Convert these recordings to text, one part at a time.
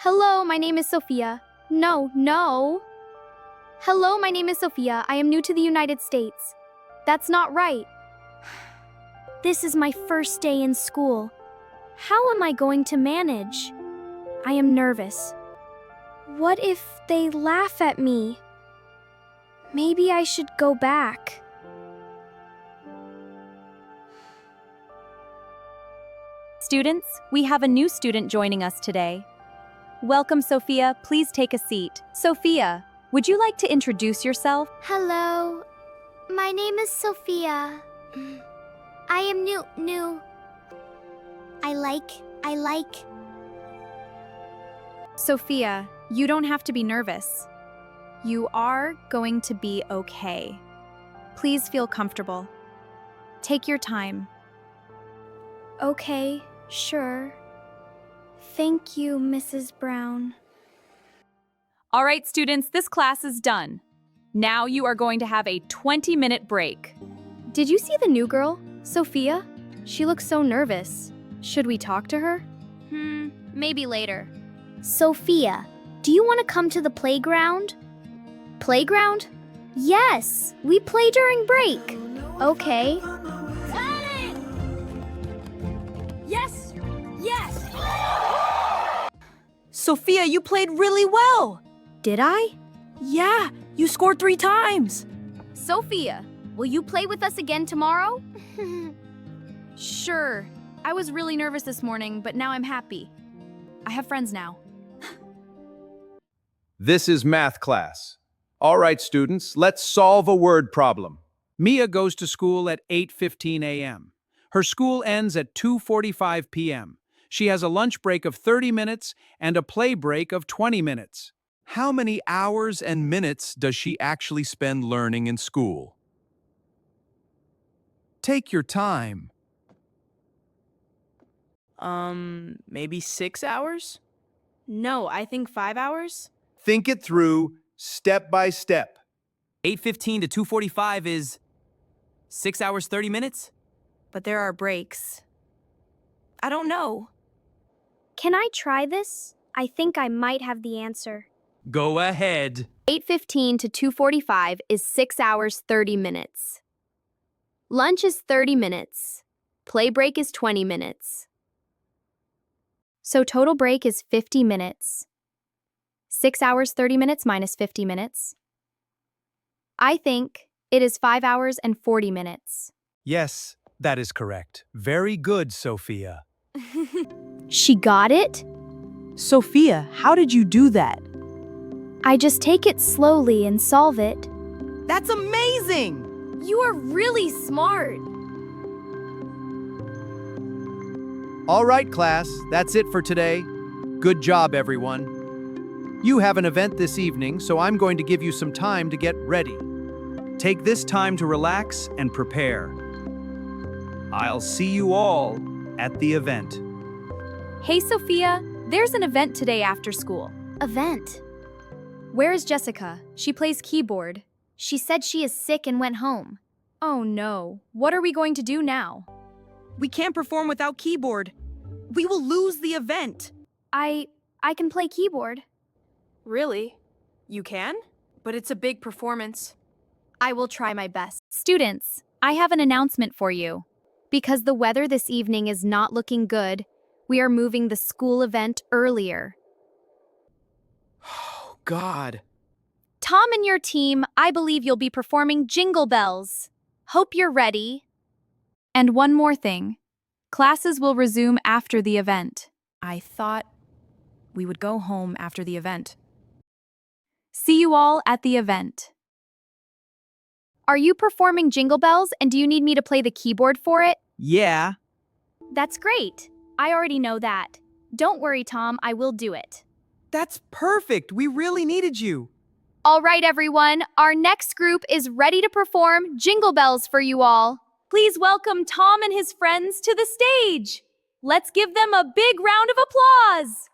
Hello, my name is Sofia. No. Hello, my name is Sofia. I am new to the United States. That's not right. This is my first day in school. How am I going to manage? I am nervous. What if they laugh at me? Maybe I should go back. Students, we have a new student joining us today. Welcome, Sophia. Please take a seat. Sophia, would you like to introduce yourself? Hello, my name is Sofia. I am new. I like. Sophia, you don't have to be nervous. You are going to be okay. Please feel comfortable. Take your time. Okay, sure. Thank you, Mrs. Brown. All right, students, this class is done. Now you are going to have a 20-minute break. Did you see the new girl, Sophia? She looks so nervous. Should we talk to her? Maybe later. Sophia, do you want to come to the playground? Playground? Yes, we play during break. Okay. Yes! Sophia, you played really well. Did I? Yeah, you scored 3 times. Sophia, will you play with us again tomorrow? Sure. I was really nervous this morning, but now I'm happy. I have friends now. This is math class. All right, students, let's solve a word problem. Mia goes to school at 8:15 a.m. Her school ends at 2:45 p.m. She has a lunch break of 30 minutes and a play break of 20 minutes. How many hours and minutes does she actually spend learning in school? Take your time. Maybe 6 hours? No, I think 5 hours. Think it through, step by step. 8:15 to 2:45 is 6 hours, 30 minutes? But there are breaks. I don't know. Can I try this? I think I might have the answer. Go ahead. 8:15 to 2:45 is 6 hours 30 minutes. Lunch is 30 minutes. Play break is 20 minutes. So total break is 50 minutes. 6 hours 30 minutes minus 50 minutes. I think it is 5 hours and 40 minutes. Yes, that is correct. Very good, Sophia. She got it? Sophia, how did you do that? I just take it slowly and solve it. That's amazing! You are really smart. All right, class, that's it for today. Good job, everyone. You have an event this evening, so I'm going to give you some time to get ready. Take this time to relax and prepare. I'll see you all at the event. Hey, Sophia, there's an event today after school. Event. Where is Jessica? She plays keyboard. She said she is sick and went home. Oh no, what are we going to do now? We can't perform without keyboard. We will lose the event. I can play keyboard. Really? You can? But it's a big performance. I will try my best. Students, I have an announcement for you. Because the weather this evening is not looking good, we are moving the school event earlier. Oh, God. Tom and your team, I believe you'll be performing Jingle Bells. Hope you're ready. And one more thing. Classes will resume after the event. I thought we would go home after the event. See you all at the event. Are you performing Jingle Bells and do you need me to play the keyboard for it? Yeah. That's great. I already know that. Don't worry, Tom, I will do it. That's perfect. We really needed you. All right, everyone. Our next group is ready to perform Jingle Bells for you all. Please welcome Tom and his friends to the stage. Let's give them a big round of applause.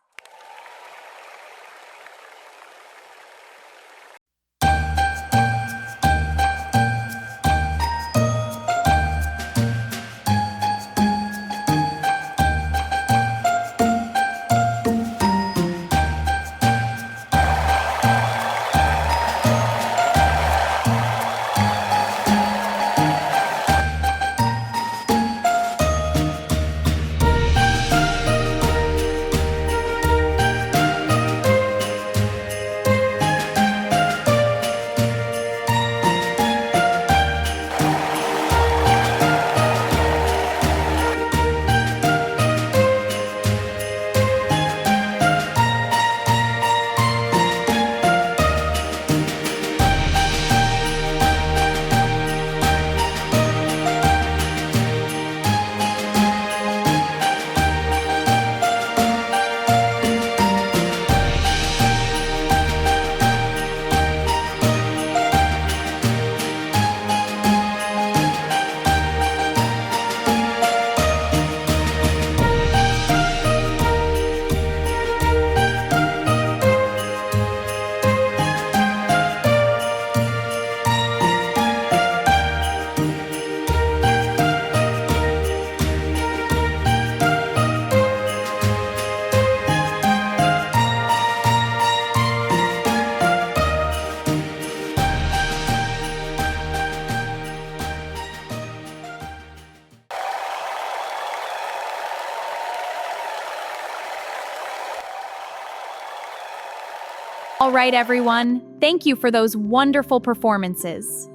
All right, everyone. Thank you for those wonderful performances.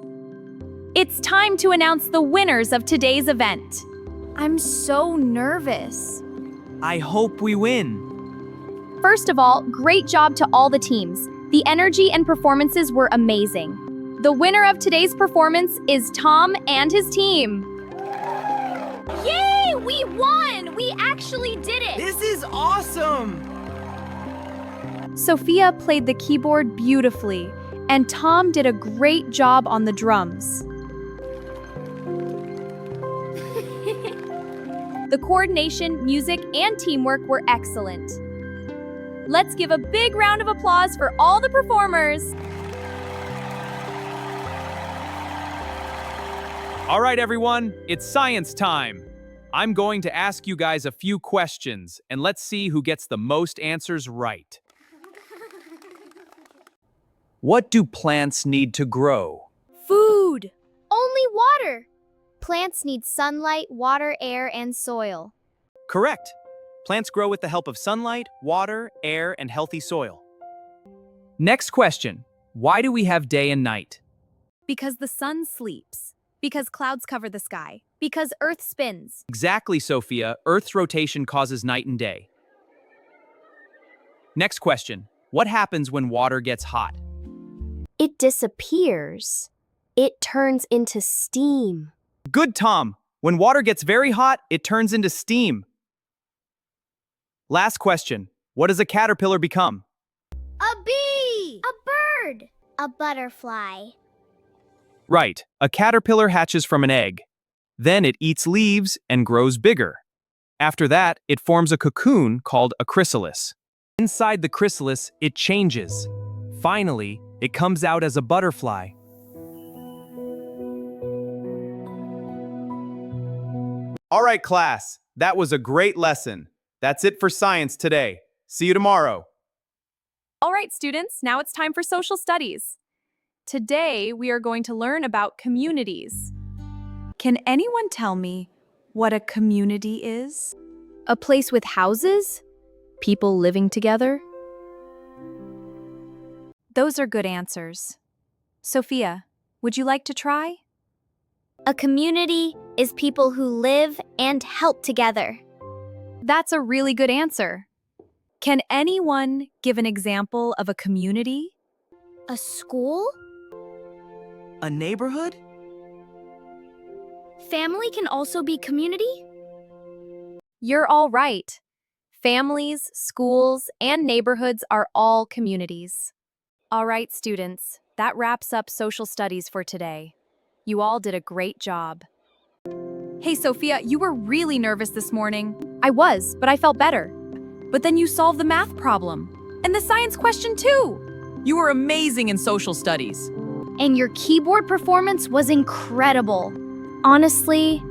It's time to announce the winners of today's event. I'm so nervous. I hope we win. First of all, great job to all the teams. The energy and performances were amazing. The winner of today's performance is Tom and his team. Yay! We won! We actually did it! This is awesome! Sophia played the keyboard beautifully, and Tom did a great job on the drums. The coordination, music, and teamwork were excellent. Let's give a big round of applause for all the performers. All right, everyone, it's science time. I'm going to ask you guys a few questions, and let's see who gets the most answers right. What do plants need to grow? Food! Only water! Plants need sunlight, water, air, and soil. Correct. Plants grow with the help of sunlight, water, air, and healthy soil. Next question. Why do we have day and night? Because the sun sleeps. Because clouds cover the sky. Because Earth spins. Exactly, Sophia. Earth's rotation causes night and day. Next question. What happens when water gets hot? It disappears. It turns into steam. Good, Tom. When water gets very hot, it turns into steam. Last question. What does a caterpillar become? A bee! A bird! A butterfly. Right. A caterpillar hatches from an egg. Then it eats leaves and grows bigger. After that, it forms a cocoon called a chrysalis. Inside the chrysalis, it changes. Finally, it comes out as a butterfly. All right, class, that was a great lesson. That's it for science today. See you tomorrow. All right, students, now it's time for social studies. Today, we are going to learn about communities. Can anyone tell me what a community is? A place with houses? People living together? Those are good answers. Sophia, would you like to try? A community is people who live and help together. That's a really good answer. Can anyone give an example of a community? A school? A neighborhood? Family can also be community? You're all right. Families, schools, and neighborhoods are all communities. All right, students, that wraps up social studies for today. You all did a great job. Hey, Sophia, you were really nervous this morning. I was, but I felt better. But then you solved the math problem. And the science question, too. You were amazing in social studies. And your keyboard performance was incredible. Honestly,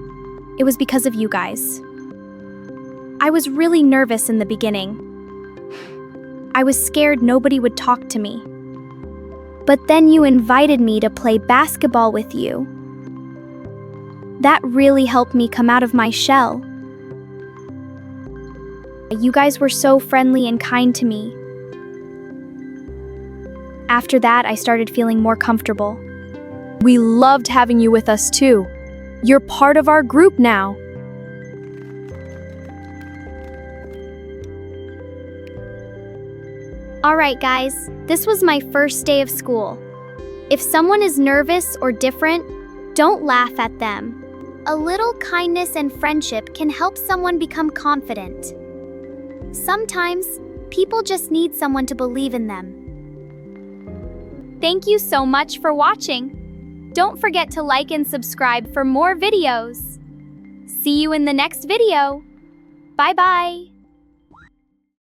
it was because of you guys. I was really nervous in the beginning. I was scared nobody would talk to me. But then you invited me to play basketball with you. That really helped me come out of my shell. You guys were so friendly and kind to me. After that, I started feeling more comfortable. We loved having you with us, too. You're part of our group now. All right, guys, this was my first day of school. If someone is nervous or different, don't laugh at them. A little kindness and friendship can help someone become confident. Sometimes, people just need someone to believe in them. Thank you so much for watching. Don't forget to like and subscribe for more videos. See you in the next video. Bye-bye.